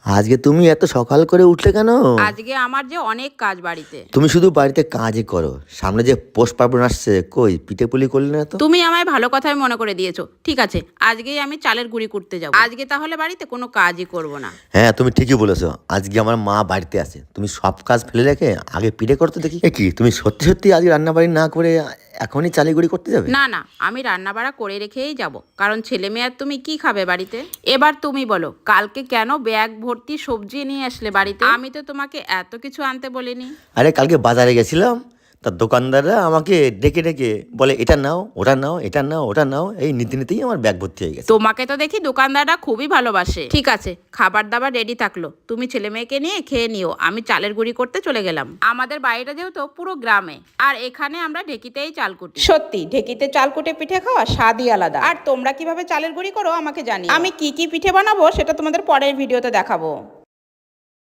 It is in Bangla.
আজকে তুমি এত সকাল করে উঠলে কেন? আজকে আমার যে অনেক কাজ বাড়িতে। তুমি শুধু বাড়িতে কাজই করো, সামনে যে পৌষ পার্বণ আসছে, কই পিঠে পুলি করলে না তো? তুমি আমায় ভালো কথাই মনে করে দিয়েছো। ঠিক আছে, আজকেই আমি চালের গুঁড়ি করতে যাব। আজকে তাহলে বাড়িতে কোনো কাজই করব না। হ্যাঁ, তুমি ঠিকই বলেছো। আজকে আমার মা বাড়িতে আছে, তুমি সব কাজ ফেলে রেখে আগে পিঠে করতে দেখি। কি তুমি সত্যি সত্যি আজকে রান্না বাড়ি না করে এখনই চালিগুড়ি করতে যাবে? না না, আমি রান্না বাড়া করে রেখেই যাব, কারণ ছেলে মেয়ে আর তুমি কি খাবে বাড়িতে। এবার তুমি বলো, কালকে কেন ব্যাগ ভর্তি সবজি নিয়ে আসলে বাড়িতে? আমি তো তোমাকে এত কিছু আনতে বলিনি। আরে কালকে বাজারে গেছিলাম, তার দোকানদাররা আমাকে ডেকে ডেকে বলে এটা নাও ওটা নাও, এটা নাও ওটা নাও, এই নিতে নিতেই আমার ব্যাগ ভর্তি হয়ে গেছে। তোমাকে তো দেখি দোকানদাররা খুবই ভালোবাসে। ঠিক আছে, খাবার দাবার রেডি থাকলো, তুমি ছেলে মেয়েকে নিয়ে খেয়ে নিও। আমি চালের গুঁড়ি করতে চলে গেলাম। আমাদের বাড়িটা যেহেতু পুরো গ্রামে, আর এখানে আমরা ঢেকিতেই চাল কুটি। সত্যি ঢেকিতে চাল কুটে পিঠে খাওয়া স্বাদই আলাদা। আর তোমরা কিভাবে চালের গুঁড়ি করো আমাকে জানিও। আমি কি কি পিঠে বানাবো সেটা তোমাদের পরের ভিডিওতে দেখাবো।